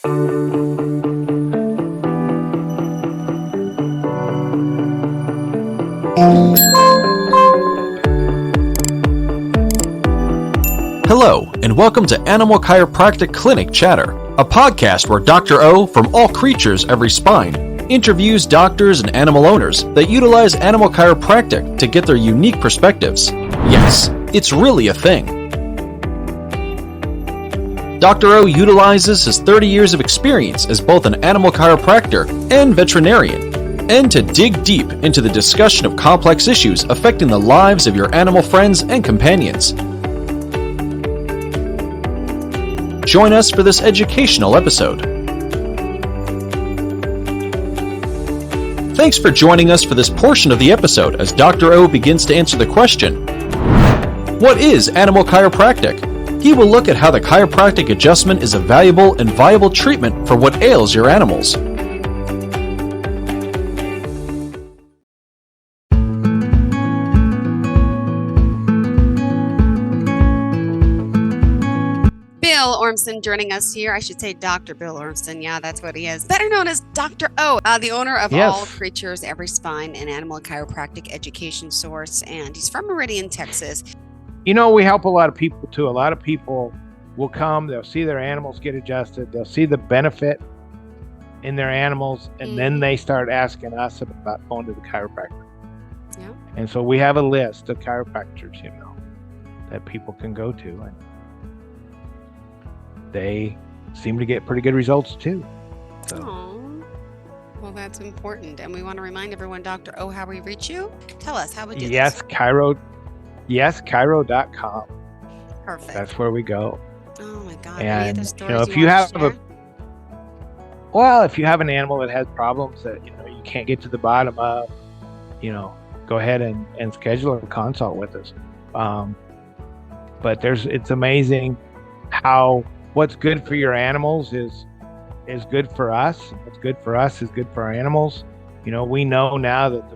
Hello, and welcome to Animal Chiropractic Clinic Chatter, a podcast where Dr. O from All Creatures Every Spine interviews doctors and animal owners that utilize animal chiropractic to get their unique perspectives. Yes, it's really a thing. Dr. O utilizes his 30 years of experience as both an animal chiropractor and veterinarian, and to dig deep into the discussion of complex issues affecting the lives of your animal friends and companions. Join us for this educational episode. Thanks for joining us for this portion of the episode as Dr. O begins to answer the question, what is animal chiropractic? He will look at how the chiropractic adjustment is a valuable and viable treatment for what ails your animals. Bill Ormston joining us here. I should say Dr. Bill Ormston. Yeah, that's what he is. Better known as Dr. O, the owner of All Creatures Every Spine, an animal chiropractic education source. And he's from Meridian, Texas. You know, we help a lot of people too. A lot of people will come, they'll see their animals get adjusted, they'll see the benefit in their animals, and then they start asking us about going to the chiropractor. Yeah. And so we have a list of chiropractors, you know, that people can go to, and they seem to get pretty good results too. So. Aww. Well, that's important. And we want to remind everyone, Dr. O, how we reach you. Tell us how we do this. Chiro.com. Perfect. That's where we go. Oh my God. And if you have if you have an animal that has problems that you can't get to the bottom of, go ahead and schedule a consult with us. But it's amazing how what's good for your animals is good for us. What's good for us is good for our animals. We know now that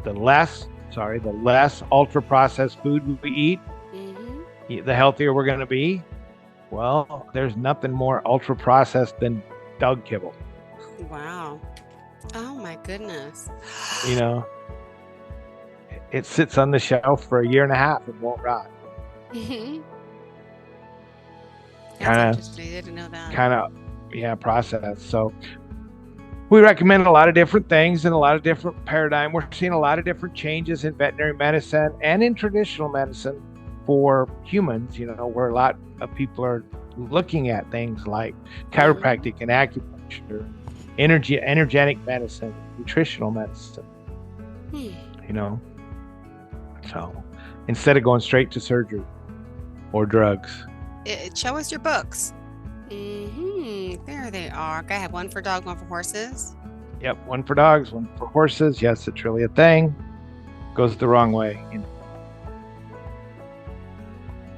the less ultra processed food we eat, the healthier we're going to be. Well, there's nothing more ultra processed than dog kibble. Wow. Oh my goodness. It sits on the shelf for a year and a half and won't rot. Kind of process. So we recommend a lot of different things and a lot of different paradigm. We're seeing a lot of different changes in veterinary medicine and in traditional medicine for humans, where a lot of people are looking at things like chiropractic and acupuncture, energetic medicine, nutritional medicine, so instead of going straight to surgery or drugs. Show us your books. There they are. I have one for dog, one for horses. Yep, one for dogs, one for horses. Yes, it's really a thing. Goes the wrong way.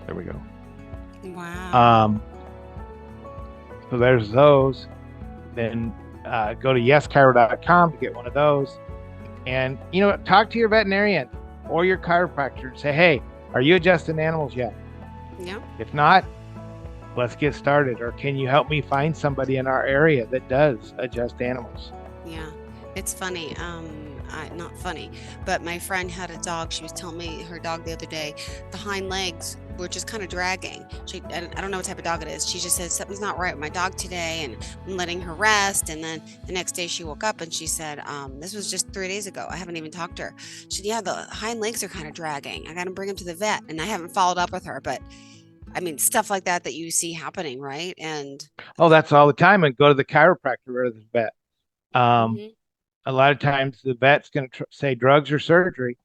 There we go. Wow. So there's those. Then go to yeschiro.com to get one of those. And, talk to your veterinarian or your chiropractor and say, hey, are you adjusting animals yet? Yeah. If not, let's get started. Or can you help me find somebody in our area that does adjust animals? Yeah, it's funny. Not funny, but my friend had a dog. She was telling me her dog the other day, the hind legs were just kind of dragging. I don't know what type of dog it is. She just said, something's not right with my dog today, and I'm letting her rest. And then the next day she woke up and she said, this was just 3 days ago. I haven't even talked to her. She said, yeah, the hind legs are kind of dragging. I got to bring him to the vet. And I haven't followed up with her, but I mean, stuff like that you see happening, right? And that's all the time. And go to the chiropractor or the vet. A lot of times the vet's going to say drugs or surgery,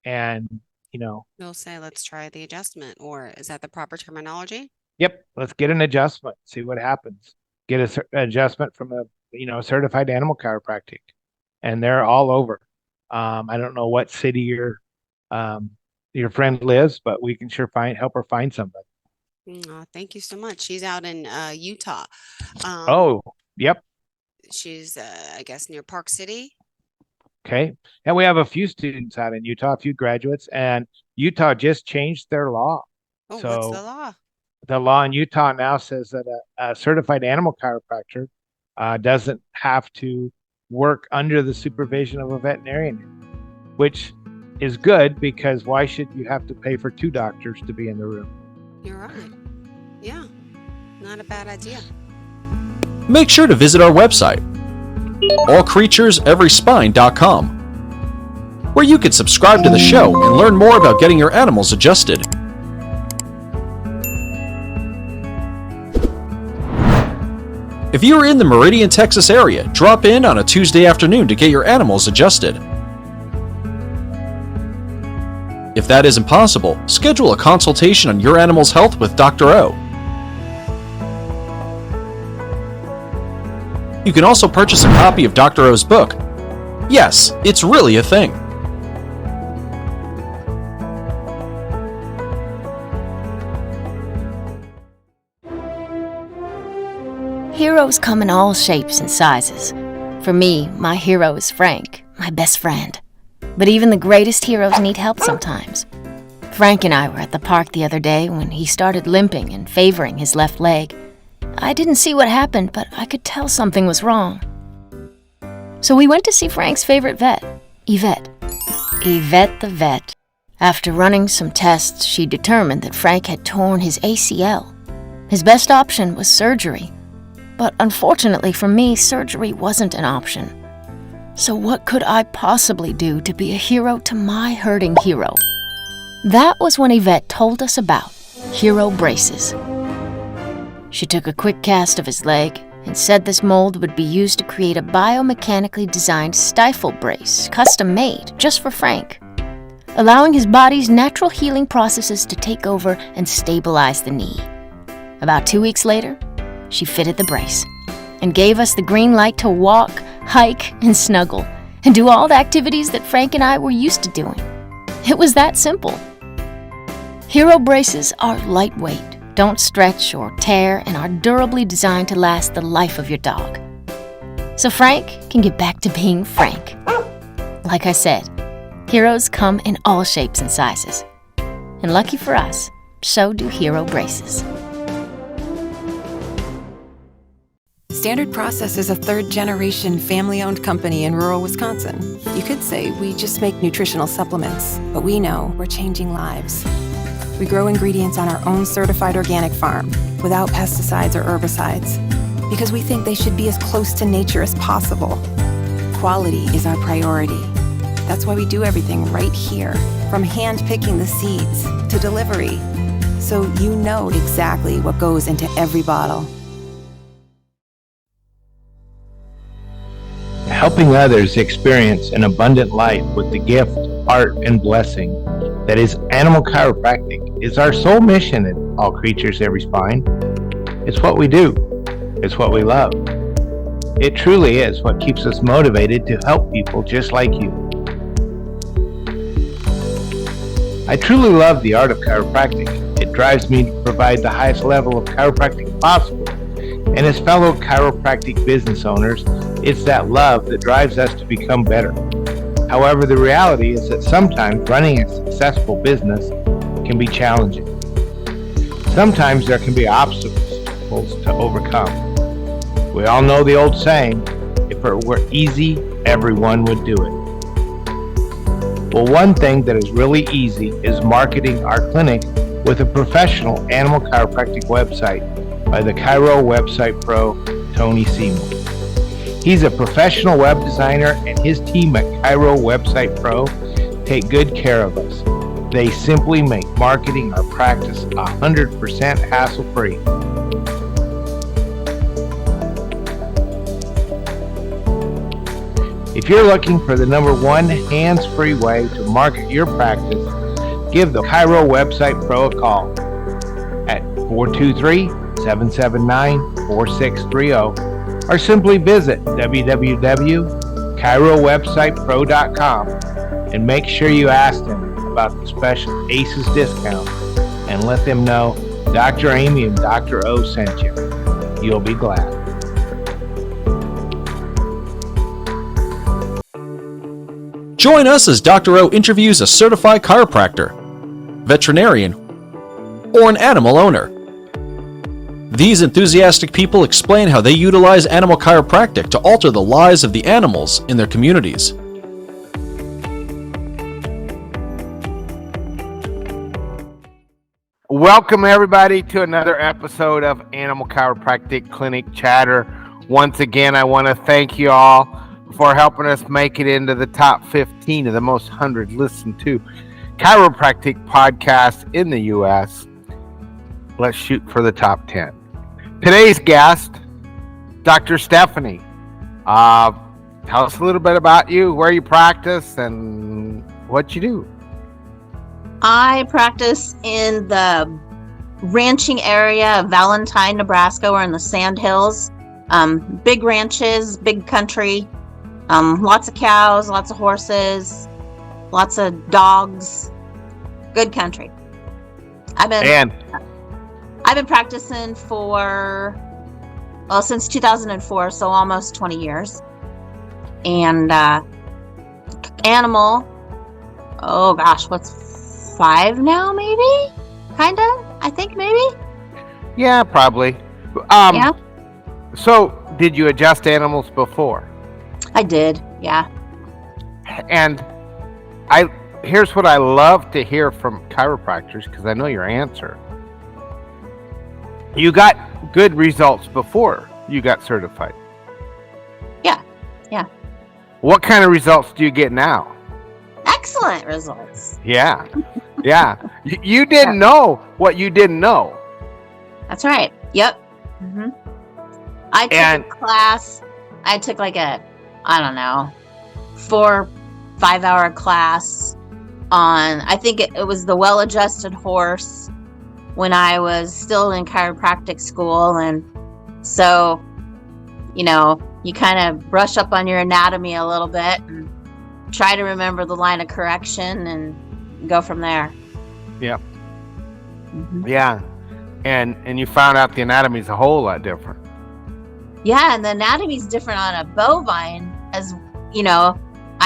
and they'll say, let's try the adjustment. Or is that the proper terminology? Yep, let's get an adjustment, see what happens. Get an adjustment from a certified animal chiropractic, and they're all over. I don't know what city your friend lives, but we can sure help her find somebody. Thank you so much. She's out in Utah. Yep. She's, I guess, near Park City. Okay. And we have a few students out in Utah, a few graduates, and Utah just changed their law. Oh, so, what's the law? the law in Utah now says that a certified animal chiropractor doesn't have to work under the supervision of a veterinarian, which is good, because why should you have to pay for 2 doctors to be in the room? You're right. Yeah, not a bad idea. Make sure to visit our website, allcreatureseveryspine.com, where you can subscribe to the show and learn more about getting your animals adjusted. If you are in the Meridian, Texas area, drop in on a Tuesday afternoon to get your animals adjusted. If that isn't possible, schedule a consultation on your animal's health with Dr. O. You can also purchase a copy of Dr. O's book. Yes, it's really a thing. Heroes come in all shapes and sizes. For me, my hero is Frank, my best friend. But even the greatest heroes need help sometimes. Frank and I were at the park the other day when he started limping and favoring his left leg. I didn't see what happened, but I could tell something was wrong. So we went to see Frank's favorite vet, Yvette. Yvette the vet. After running some tests, she determined that Frank had torn his ACL. His best option was surgery. But unfortunately for me, surgery wasn't an option. So what could I possibly do to be a hero to my hurting hero? That was when Yvette told us about hero braces. She took a quick cast of his leg and said this mold would be used to create a biomechanically designed stifle brace, custom made just for Frank, allowing his body's natural healing processes to take over and stabilize the knee. About 2 weeks later, she fitted the brace and gave us the green light to walk, hike, and snuggle, and do all the activities that Frank and I were used to doing. It was that simple. Hero braces are lightweight, don't stretch or tear, and are durably designed to last the life of your dog. So Frank can get back to being Frank. Like I said, heroes come in all shapes and sizes. And lucky for us, so do hero braces. Standard Process is a third-generation family-owned company in rural Wisconsin. You could say we just make nutritional supplements, but we know we're changing lives. We grow ingredients on our own certified organic farm without pesticides or herbicides because we think they should be as close to nature as possible. Quality is our priority. That's why we do everything right here, from hand-picking the seeds to delivery, so you know exactly what goes into every bottle. Helping others experience an abundant life with the gift, art, and blessing that is Animal Chiropractic is our sole mission at All Creatures Every Spine. It's what we do. It's what we love. It truly is what keeps us motivated to help people just like you. I truly love the art of chiropractic. It drives me to provide the highest level of chiropractic possible. And as fellow chiropractic business owners, it's that love that drives us to become better. However, the reality is that sometimes running a successful business can be challenging. Sometimes there can be obstacles to overcome. We all know the old saying, if it were easy, everyone would do it. Well, one thing that is really easy is marketing our clinic with a professional animal chiropractic website by the Chiro Website Pro, Tony Seymour. He's a professional web designer, and his team at Chiro Website Pro take good care of us. They simply make marketing our practice 100% hassle-free. If you're looking for the #1 hands-free way to market your practice, give the Chiro Website Pro a call at 423-779-4630 or simply visit www.chirowebsitepro.com and make sure you ask them about the special ACES discount and let them know Dr. Amy and Dr. O sent you. You'll be glad. Join us as Dr. O interviews a certified chiropractor, veterinarian, or an animal owner. These enthusiastic people explain how they utilize animal chiropractic to alter the lives of the animals in their communities. Welcome everybody to another episode of Animal Chiropractic Clinic Chatter. Once again, I want to thank you all for helping us make it into the top 15 of the most 100 listened to chiropractic podcasts in the U.S. Let's shoot for the top 10. Today's guest, Dr. Stephanie. Tell us a little bit about you, where you practice, and what you do. I practice in the ranching area of Valentine, Nebraska. We're in the Sand Hills. Big ranches, big country, lots of cows, lots of horses, lots of dogs. Good country. I've been practicing since 2004, so almost 20 years. And animal, oh gosh, what's 5 now, maybe? Kinda, I think, maybe? Yeah, probably. Yeah. So, did you adjust animals before? I did, yeah. And here's what I love to hear from chiropractors, because I know your answer. You got good results before you got certified. Yeah. What kind of results do you get now? Excellent results. Yeah. You didn't know what you didn't know. That's right. Yep. Mm-hmm. I took a class. I took like a, 4-5 hour class on, I think it was the well-adjusted horse when I was still in chiropractic school. And so, you kind of brush up on your anatomy a little bit and try to remember the line of correction and go from there. Yep. Mm-hmm. Yeah. And you found out the anatomy is a whole lot different. Yeah, and the anatomy is different on a bovine, as I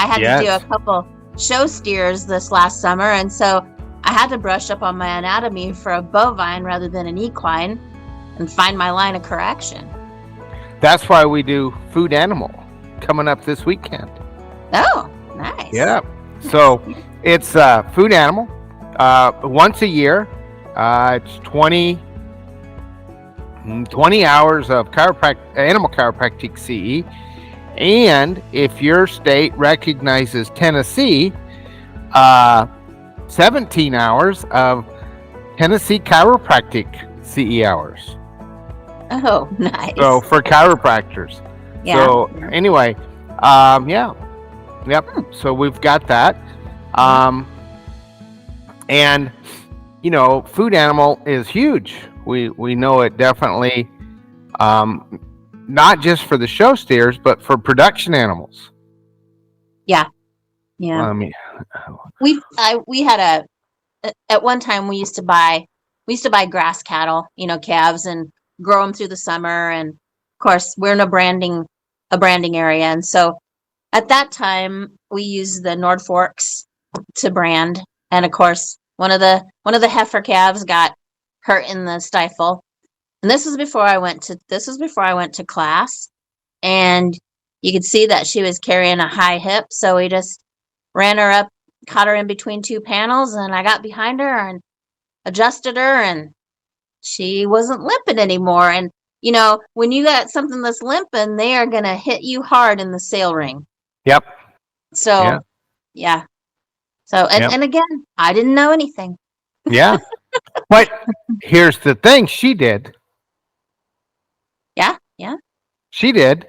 had to do a couple show steers this last summer, and so I had to brush up on my anatomy for a bovine rather than an equine and find my line of correction. That's why we do food animal coming up this weekend. Oh, nice. Yeah. So it's food animal once a year. It's 20 hours of animal chiropractic CE. And if your state recognizes Tennessee, 17 hours of Tennessee chiropractic CE hours. Oh, nice. So for chiropractors. Yeah. So anyway, Yep. So we've got that. And food animal is huge. We know it definitely, not just for the show steers, but for production animals. Yeah. We had at one time we used to buy grass cattle, calves, and grow them through the summer. And of course we're in a branding area. And so at that time we used the Nord Forks to brand. And of course one of the heifer calves got hurt in the stifle. And this was before I went to class, and you could see that she was carrying a high hip. So we just ran her up, caught her in between 2 panels, and I got behind her and adjusted her, and she wasn't limping anymore. And when you got something that's limping, they are going to hit you hard in the sale ring. Yep. So, yeah. So, and again, I didn't know anything. Yeah. But here's the thing she did. Yeah. She did.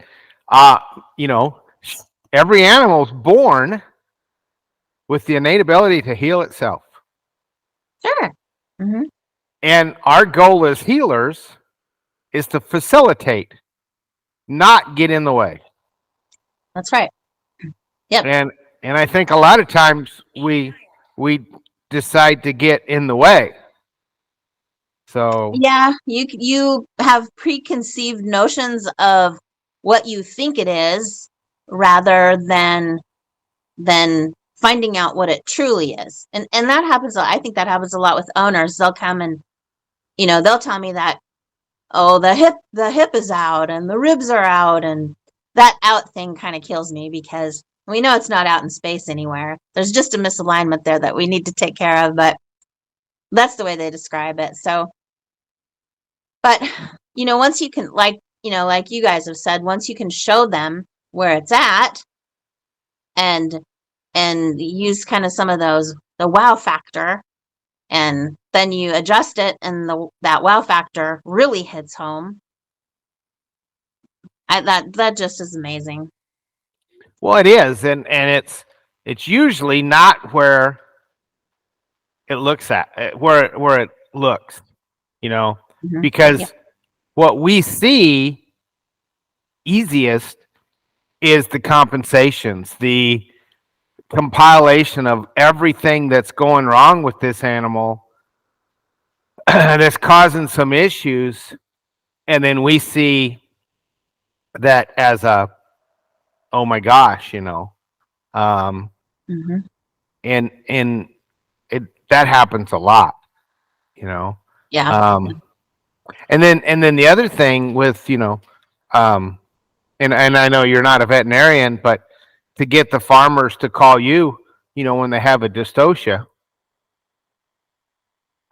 Every animal's born with the innate ability to heal itself. Sure. Mm-hmm. And our goal as healers is to facilitate, not get in the way. That's right. Yep. And I think a lot of times we decide to get in the way. So yeah, you have preconceived notions of what you think it is rather than finding out what it truly is. And that happens. I think that happens a lot with owners. They'll come and, they'll tell me that, oh, the hip is out and the ribs are out, and that out thing kind of kills me because we know it's not out in space anywhere. There's just a misalignment there that we need to take care of, but that's the way they describe it. So, but once you can, like you guys have said, once you can show them where it's at and use kind of some of the wow factor, and then you adjust it and that wow factor really hits home. That just is amazing. Well, it is, and it's usually not where it looks at, where it looks, because what we see easiest is the compensations, the compilation of everything that's going wrong with this animal that's causing some issues, and then we see that as a, oh my gosh, and that happens a lot, Yeah. And then the other thing with, and I know you're not a veterinarian, but to get the farmers to call you, when they have a dystocia,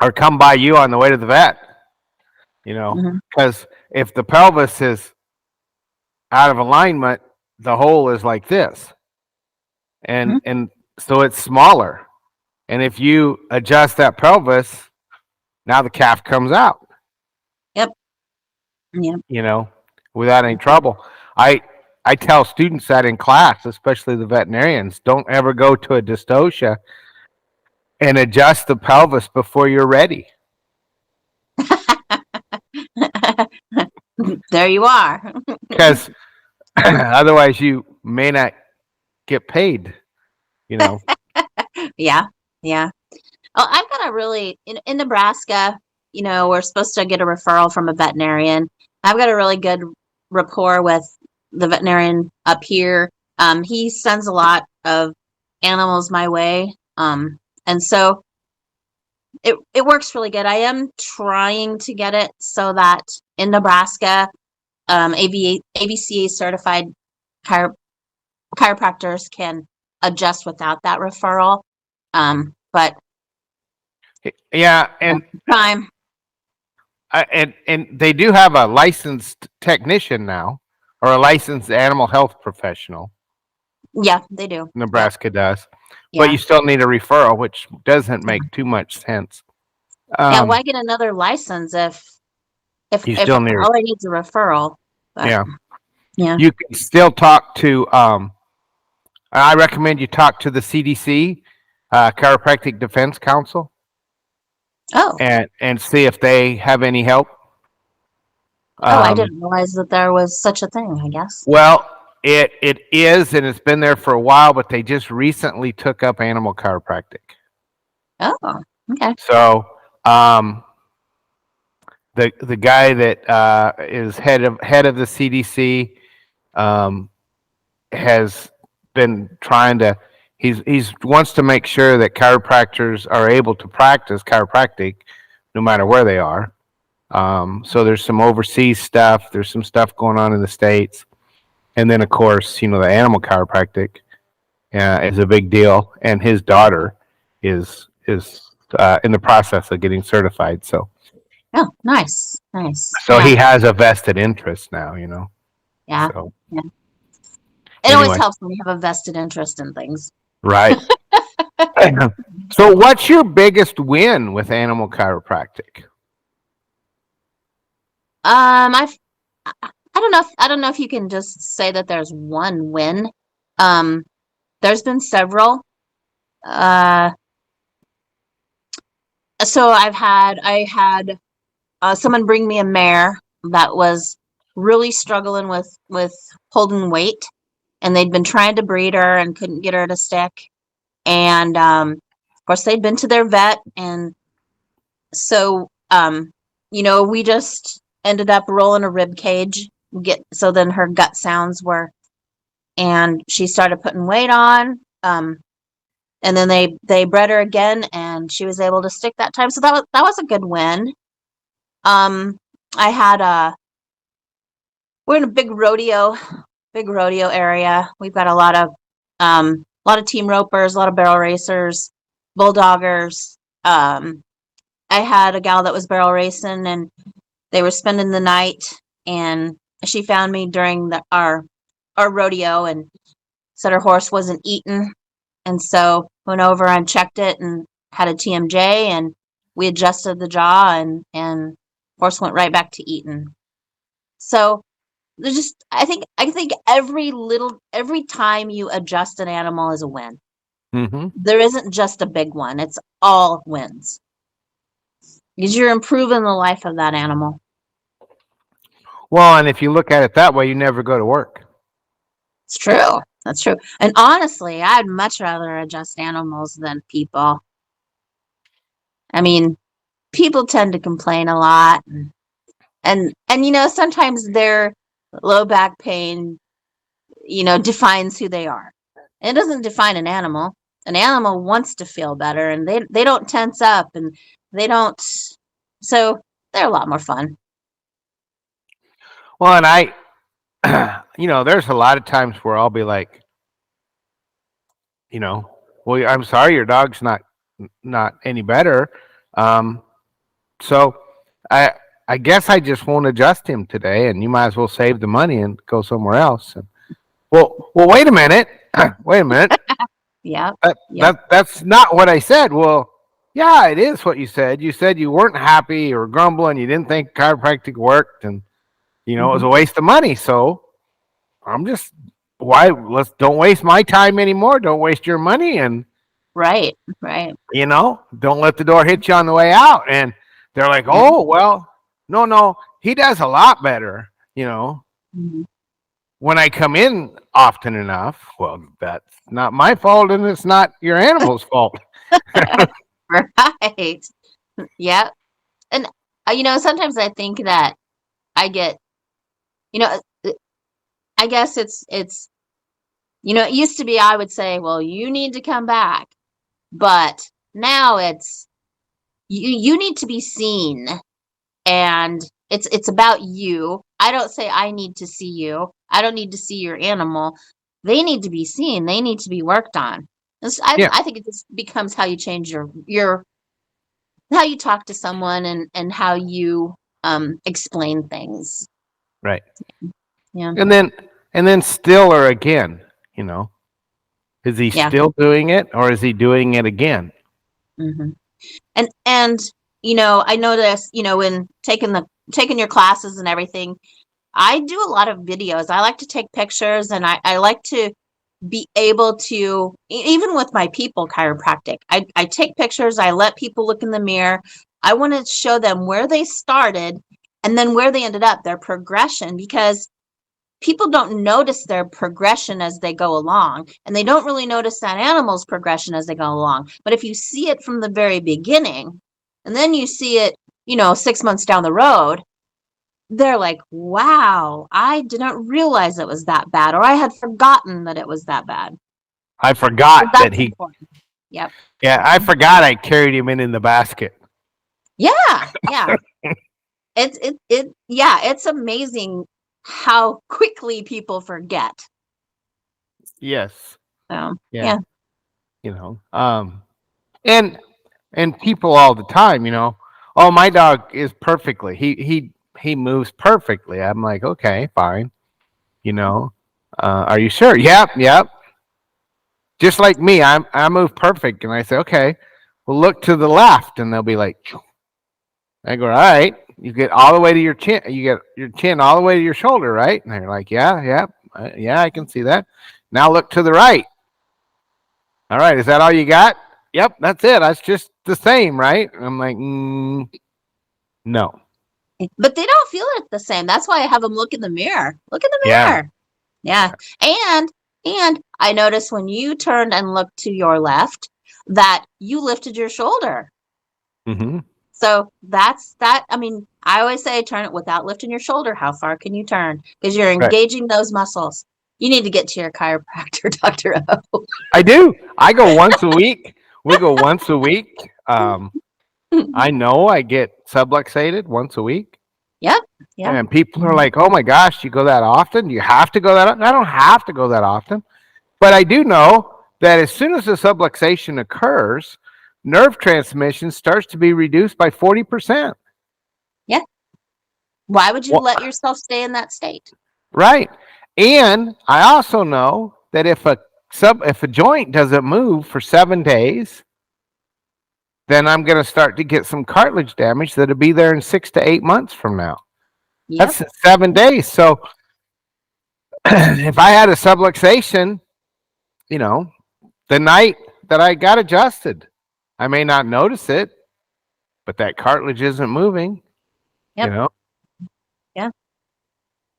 or come by you on the way to the vet, because if the pelvis is out of alignment, the hole is like this, and so it's smaller, and if you adjust that pelvis, now the calf comes out. Yep. Without any trouble. I tell students that in class, especially the veterinarians, don't ever go to a dystocia and adjust the pelvis before you're ready. There you are. Because otherwise you may not get paid, Yeah. Oh, I've got a really, in Nebraska, we're supposed to get a referral from a veterinarian. I've got a really good rapport with the veterinarian up here. He sends a lot of animals my way. And so it works really good. I am trying to get it so that in Nebraska, ABCA certified chiropractors can adjust without that referral. But yeah, and time. And they do have a licensed technician now, or a licensed animal health professional. Yeah, they do. Nebraska does, Yeah. but you still need a referral, which doesn't make too much sense. Yeah, why get another license if you still need all I need is a referral? But, yeah. You can still talk to. I recommend you talk to the CDC, Chiropractic Defense Council. Oh. And see if they have any help. I didn't realize that there was such a thing, I guess. Well, it is, and it's been there for a while, but they just recently took up Animal Chiropractic. Oh, okay. So, the guy that is head of the CDC has been trying to. He's wants to make sure that chiropractors are able to practice chiropractic no matter where they are. So there's some overseas stuff. There's some stuff going on in the States. And then, of course, the animal chiropractic is a big deal. And his daughter is in the process of getting certified. So. Oh, nice. So he has a vested interest now, Yeah. So, yeah. It always helps when you have a vested interest in things. Right. So what's your biggest win with animal chiropractic? I don't know if you can just say that there's one win. There's been several. So I had someone bring me a mare that was really struggling with holding weight. And they'd been trying to breed her and couldn't get her to stick. And of course, they'd been to their vet. And so, we just ended up rolling a rib cage. So then her gut sounds were, and she started putting weight on. And then they bred her again, and she was able to stick that time. So that was a good win. I had we're in a big rodeo area. We've got a lot of team ropers, a lot of barrel racers, bulldoggers. I had a gal that was barrel racing, and they were spending the night, and she found me during our rodeo and said her horse wasn't eating, and so went over and checked it and had a TMJ, and we adjusted the jaw, and horse went right back to eating. So there's just I think every time you adjust an animal is a win. Mm-hmm. There isn't just a big one. It's all wins. Because you're improving the life of that animal. Well, and if you look at it that way, you never go to work. It's true. That's true. And honestly, I'd much rather adjust animals than people. I mean, people tend to complain a lot, and sometimes their low back pain, defines who they are. It doesn't define an animal. An animal wants to feel better, and they don't tense up, and they don't. So they're a lot more fun. Well, and I, there's a lot of times where I'll be like, well, I'm sorry, your dog's not any better. So I guess I just won't adjust him today, and you might as well save the money and go somewhere else. And, well, wait a minute. Wait a minute. Yeah. That's not what I said. Well, yeah, it is what you said. You said you weren't happy or grumbling. You didn't think chiropractic worked, and it was a waste of money. So I'm just don't waste my time anymore. Don't waste your money, and right. Don't let the door hit you on the way out. And they're like, oh well, no, he does a lot better. Mm-hmm. When I come in often enough, well, that's not my fault, and it's not your animal's fault. Right. Yeah. And, sometimes I think that I get, I guess it's, it used to be I would say, well, you need to come back. But now it's, you need to be seen. And it's about you. I don't say I need to see you. I don't need to see your animal. They need to be seen. They need to be worked on. I think it just becomes how you change your how you talk to someone and how you explain things. Right. Yeah. And then still or again, is he still doing it, or is he doing it again? Mm-hmm. And I noticed, when taking your classes and everything, I do a lot of videos. I like to take pictures, and I like to be able to, even with my people chiropractic, I take pictures. I let people look in the mirror. I want to show them where they started and then where they ended up, their progression, because people don't notice their progression as they go along, and they don't really notice that animal's progression as they go along. But if you see it from the very beginning, and then you see it, 6 months down the road, they're like, wow, I didn't realize it was that bad, or I had forgotten that it was that bad. I forgot that he. Important. Yep. Yeah, I forgot I carried him in the basket. Yeah. It's amazing how quickly people forget. Yes. So, yeah. And people all the time, oh, my dog is perfectly. He moves perfectly. I'm like, okay, fine. Are you sure? Yep. Just like me, I move perfect, and I say, okay, well, look to the left, and they'll be like, I go, all right. You get all the way to your chin. You get your chin all the way to your shoulder, right? And they're like, yeah, I can see that. Now look to the right. All right, is that all you got? Yep, that's it. That's just the same, right? And I'm like, no. But they don't feel it the same. That's why I have them look in the mirror. Look in the mirror. Yeah. And I noticed when you turned and looked to your left that you lifted your shoulder. Mm-hmm. So that's that. I mean, I always say turn it without lifting your shoulder. How far can you turn? Because you're engaging those muscles. You need to get to your chiropractor, Dr. O. I do. I go once a week. We go once a week. I know I get subluxated once a week. Yep. Yep. And people are like, oh my gosh, you go that often? You have to go that often? I don't have to go that often. But I do know that as soon as the subluxation occurs, nerve transmission starts to be reduced by 40%. Yeah. Why would you let yourself stay in that state? Right. And I also know that if a joint doesn't move for 7 days, then I'm going to start to get some cartilage damage that'll be there in 6 to 8 months from now. Yep. That's 7 days. So if I had a subluxation, the night that I got adjusted, I may not notice it, but that cartilage isn't moving. Yep. Yeah.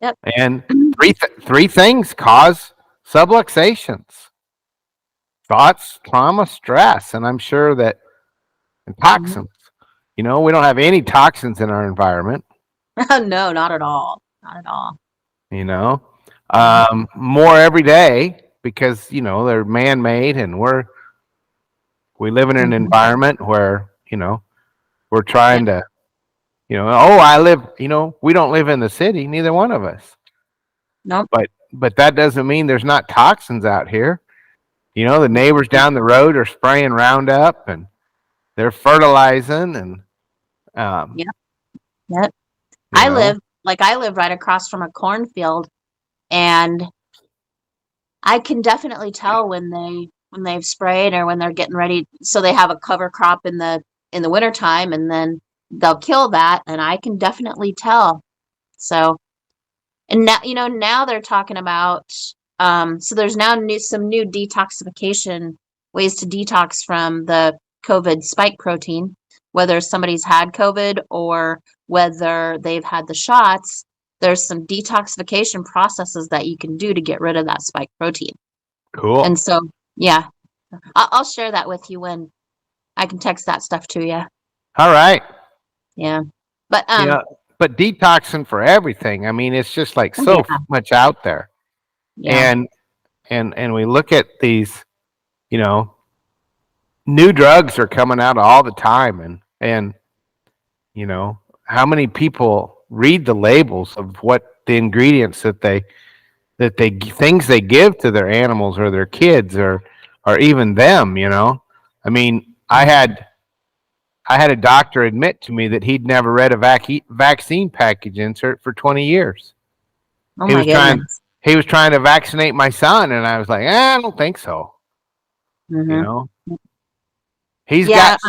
Yep. And three things cause subluxations: thoughts, trauma, stress, and I'm sure that and toxins. We don't have any toxins in our environment. No, not at all. Not at all. More every day because they're man-made, and we live in an environment where we're trying to I live we don't live in the city, neither one of us. Nope. But that doesn't mean there's not toxins out here. The neighbors down the road are spraying Roundup, and they're fertilizing, and Yep. I live right across from a cornfield, and I can definitely tell when they've sprayed or when they're getting ready. So they have a cover crop in the wintertime, and then they'll kill that, and I can definitely tell. So, and now they're talking about so there's now some new detoxification ways to detox from the COVID spike protein, whether somebody's had COVID or whether they've had the shots. There's some detoxification processes that you can do to get rid of that spike protein. Cool. And so, yeah, I'll share that with you when I can text that stuff to you. All right. Yeah. But but detoxing for everything. I mean, it's just like so much out there. Yeah. And we look at these, new drugs are coming out all the time, and how many people read the labels of what the ingredients that they things they give to their animals or their kids or even them. I mean, I had a doctor admit to me that he'd never read a vaccine package insert for 20 years. Oh my goodness. He was trying to vaccinate my son, and I was like, I don't think so. He's got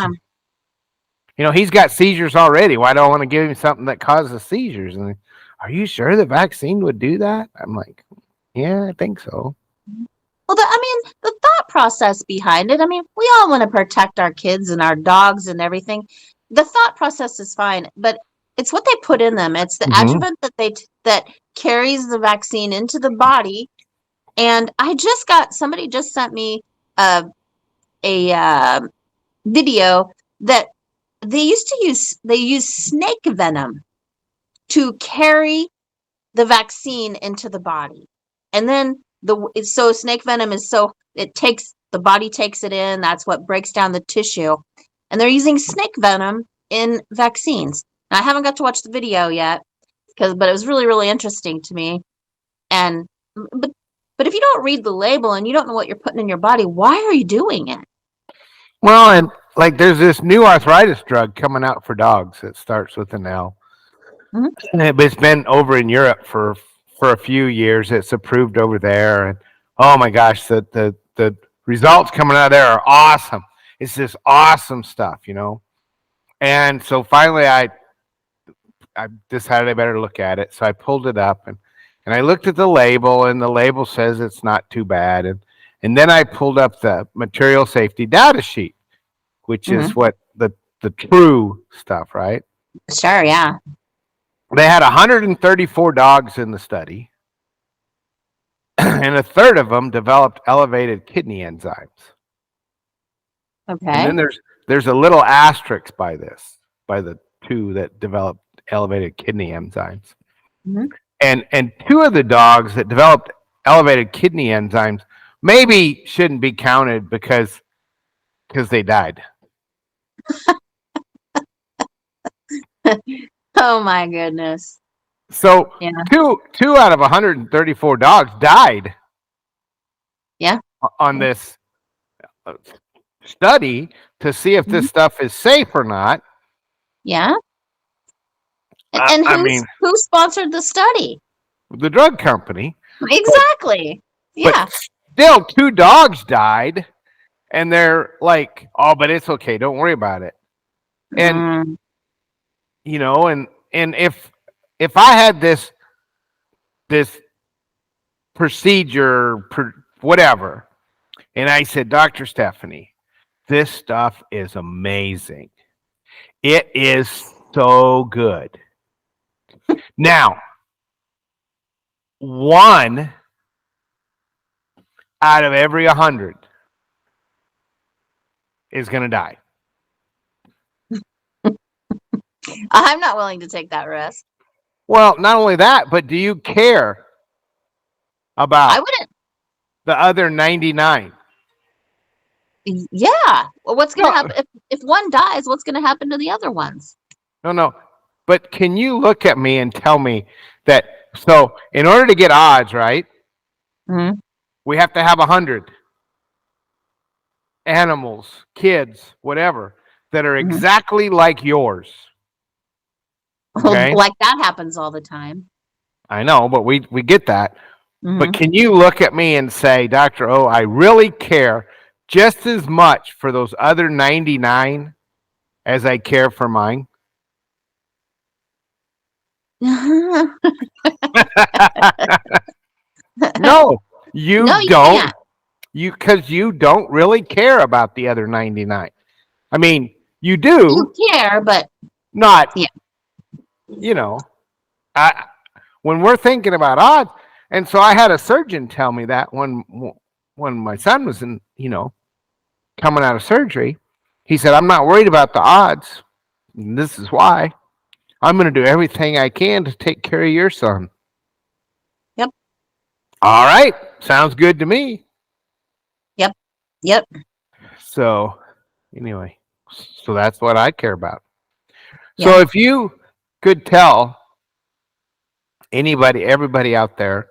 seizures already. Why do I want to give him something that causes seizures? And are you sure the vaccine would do that? I'm like, yeah, I think so. Well, the thought process behind it, we all want to protect our kids and our dogs and everything. The thought process is fine, but it's what they put in them. It's the adjuvant that carries the vaccine into the body. And somebody just sent me a video that they use snake venom to carry the vaccine into the body. And then so snake venom is the body takes it in. That's what breaks down the tissue. And they're using snake venom in vaccines. Now, I haven't got to watch the video yet, but it was really, really interesting to me. But if you don't read the label and you don't know what you're putting in your body, why are you doing it? Well, and like there's this new arthritis drug coming out for dogs that starts with an L. And it's been over in Europe for a few years. It's approved over there, and oh my gosh, the results coming out of there are awesome. It's just awesome stuff, And so finally, I decided I better look at it. So I pulled it up and I looked at the label, and the label says it's not too bad. And then I pulled up the material safety data sheet, which is what the true stuff, right? Sure, yeah. They had 134 dogs in the study, and a third of them developed elevated kidney enzymes. Okay. And then there's a little asterisk by the two that developed elevated kidney enzymes. And two of the dogs that developed elevated kidney enzymes maybe shouldn't be counted because they died. Oh my goodness. So Yeah. two out of 134 dogs died. Yeah. On this study to see if this stuff is safe or not. Yeah. And who sponsored the study? The drug company. Exactly. But still, 2 dogs died, and they're like, "Oh, but it's okay. Don't worry about it." And you know, and if I had this procedure, whatever, and I said, Dr. Stephanie, this stuff is amazing. It is so good. Now, 1 out of every 100 is going to die. I'm not willing to take that risk. Well, not only that, but do you care about I wouldn't. The other 99? Yeah. Well, what's going to happen if one dies? What's going to happen to the other ones? No. But can you look at me and tell me that? So, in order to get odds, right? Mm-hmm. We have to have 100 animals, kids, whatever, that are exactly like yours. Okay? Like that happens all the time. I know, but we get that. But can you look at me and say, Dr. O, I really care just as much for those other 99 as I care for mine? No, you don't. Can't. Because you don't really care about the other 99. I mean, you do. You care, but not. Yeah. You know, when we're thinking about odds, and so I had a surgeon tell me that when my son was coming out of surgery, he said, "I'm not worried about the odds. And this is why. I'm going to do everything I can to take care of your son." Yep. All right. Sounds good to me. Yep. So anyway, so that's what I care about. Yeah. So if you could tell everybody out there,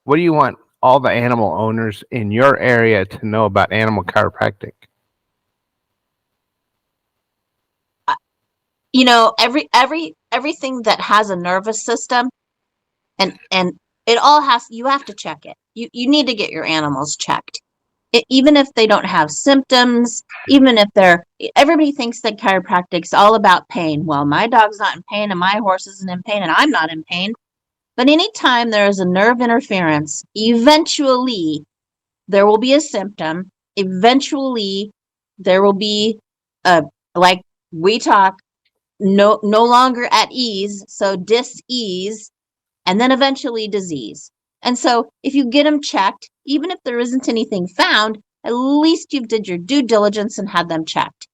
what do you want all the animal owners in your area to know about animal chiropractic? Everything that has a nervous system, and it all you have to check it. You need to get your animals checked. Even if they don't have symptoms, even if everybody thinks that chiropractic's all about pain. Well, my dog's not in pain and my horse isn't in pain and I'm not in pain. But anytime there is a nerve interference, eventually there will be a symptom. Eventually there will be like we talk, no longer at ease, so dis-ease, and then eventually disease. And so if you get them checked, even if there isn't anything found, at least you've did your due diligence and had them checked.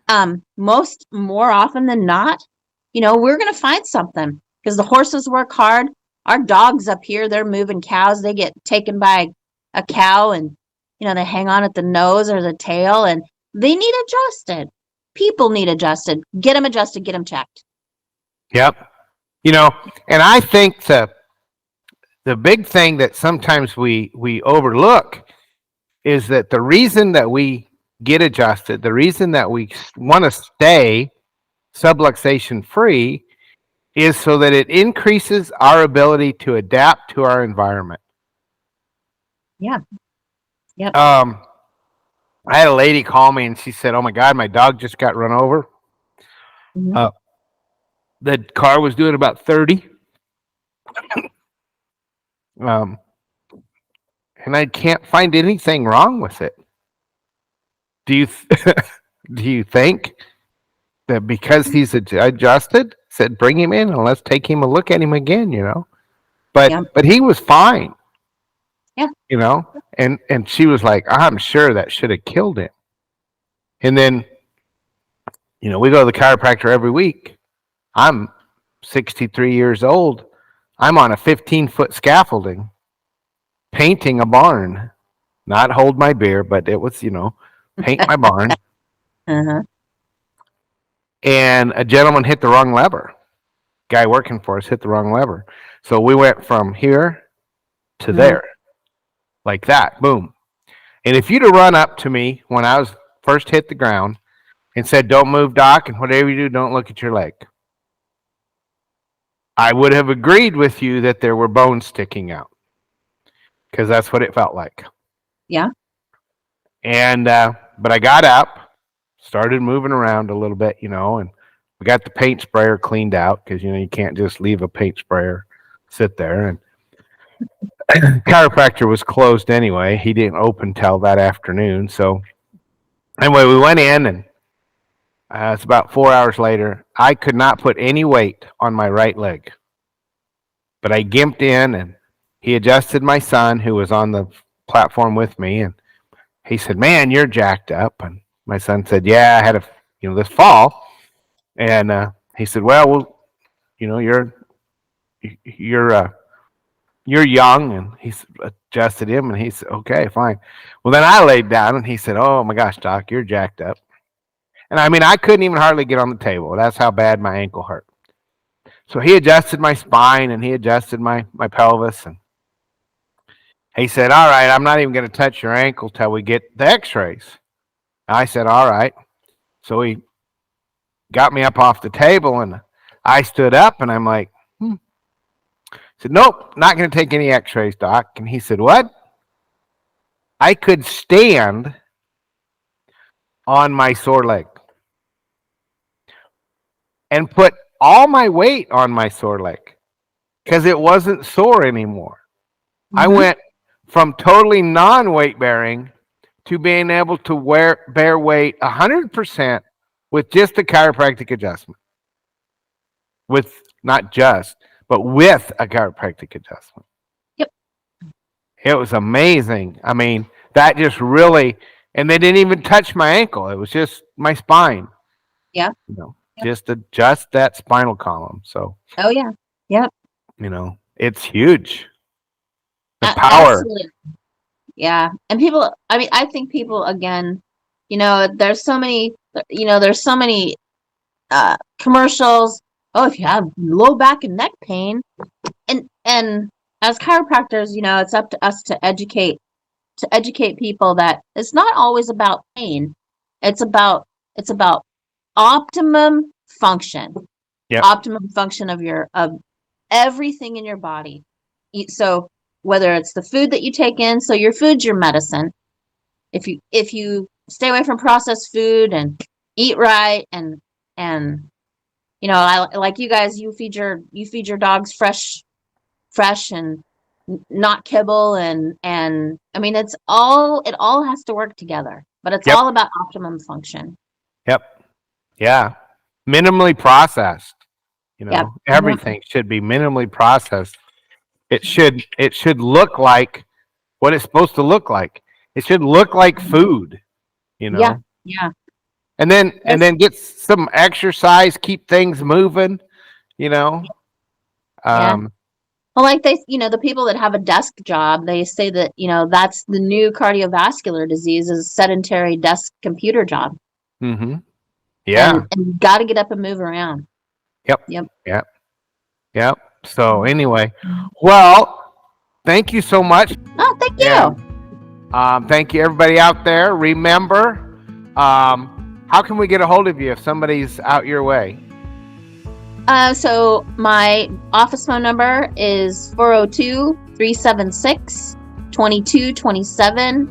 More often than not, we're going to find something because the horses work hard. Our dogs up here, they're moving cows. They get taken by a cow and, they hang on at the nose or the tail and they need adjusted. People need adjusted. Get them adjusted, get them checked. Yep. And I think the big thing that sometimes we overlook is that the reason that we get adjusted, the reason that we want to stay subluxation free is so that it increases our ability to adapt to our environment. Yeah. Yep. I had a lady call me and she said, "Oh my God, my dog just got run over." Mm-hmm. The car was doing about 30. And I can't find anything wrong with it. Do you think that because he's adjusted, said bring him in and let's take him a look at him again, But he was fine. Yeah. And she was like, "I'm sure that should have killed him." And then, we go to the chiropractor every week. I'm 63 years old. I'm on a 15-foot scaffolding, painting a barn, not hold my beer, but it was, paint my barn. Uh-huh. And a gentleman hit the wrong lever. guy working for us hit the wrong lever. So we went from here to there, like that, boom. And if you'd have run up to me when I was first hit the ground and said, don't move, doc, and whatever you do, don't look at your leg, I would have agreed with you that there were bones sticking out, because that's what it felt like. Yeah. And, but I got up, started moving around a little bit, and we got the paint sprayer cleaned out, because, you can't just leave a paint sprayer sit there. And chiropractor was closed anyway. He didn't open till that afternoon. So anyway, we went in, and it's about 4 hours later. I could not put any weight on my right leg, but I gimped in, and he adjusted my son, who was on the platform with me, and he said, man, you're jacked up. And my son said, yeah, I had this fall. And he said, well, you're young. And he adjusted him, and he said, okay, fine. Well, then I laid down, and he said, oh my gosh, doc, you're jacked up. And I mean, I couldn't even hardly get on the table. That's how bad my ankle hurt. So he adjusted my spine, and he adjusted my pelvis, and he said, all right, I'm not even going to touch your ankle till we get the x-rays. I said, all right. So he got me up off the table, and I stood up, and I'm like, I said, nope, not going to take any x-rays, doc. And he said, what? I could stand on my sore leg and put all my weight on my sore leg because it wasn't sore anymore. I went from totally non-weight bearing to being able to bear weight 100% with just a chiropractic adjustment. With not just, but with a chiropractic adjustment. Yep. It was amazing. I mean, that just really, and they didn't even touch my ankle. It was just my spine. Yeah. Just adjust that spinal column. So. Oh yeah. Yep. It's huge. The power. Absolutely. Yeah. And people, I think people, again, there's so many commercials. Oh, if you have low back and neck pain, and as chiropractors, it's up to us to educate people that it's not always about pain. It's about optimum function. Yep. Optimum function of everything in your body. So whether it's the food that you take in, so your food's your medicine. If you stay away from processed food and eat right, and I like you guys, you feed your dogs fresh and not kibble, and I mean it all has to work together, but it's all about optimum function. Yep. Yeah. Minimally processed. Everything should be minimally processed. It should look like what it's supposed to look like. It should look like food, Yeah. And then get some exercise, keep things moving, Well, like the people that have a desk job, they say that, that's the new cardiovascular disease is a sedentary desk computer job. Mm-hmm. Yeah. And you got to get up and move around. Yep. So anyway, well, thank you so much. Oh, thank you. Thank you, everybody out there. Remember, how can we get a hold of you if somebody's out your way? So my office phone number is 402-376-2227,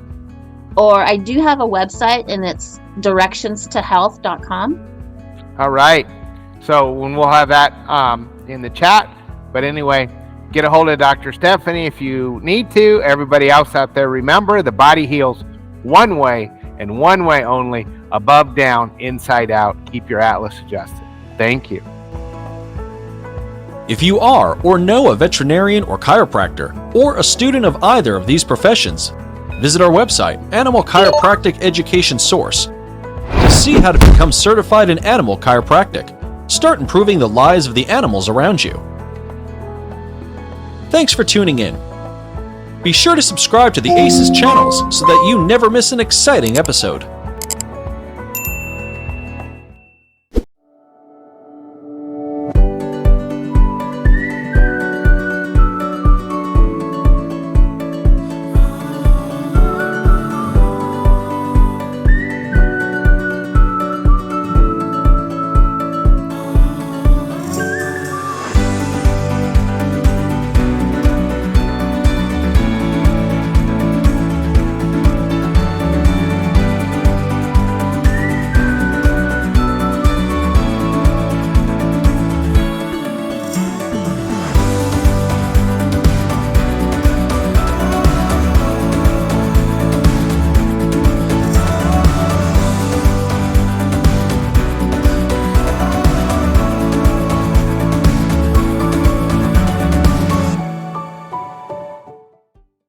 or I do have a website, and it's directionstohealth.com. All right. So we'll have that in the chat. But anyway, get a hold of Dr. Stephanie if you need to. Everybody else out there, remember, the body heals one way and one way only, above, down, inside out. Keep your atlas adjusted. Thank you. If you are or know a veterinarian or chiropractor, or a student of either of these professions, visit our website, Animal Chiropractic Education Source, to see how to become certified in animal chiropractic. Start improving the lives of the animals around you. Thanks for tuning in. Be sure to subscribe to the ACES channels so that you never miss an exciting episode.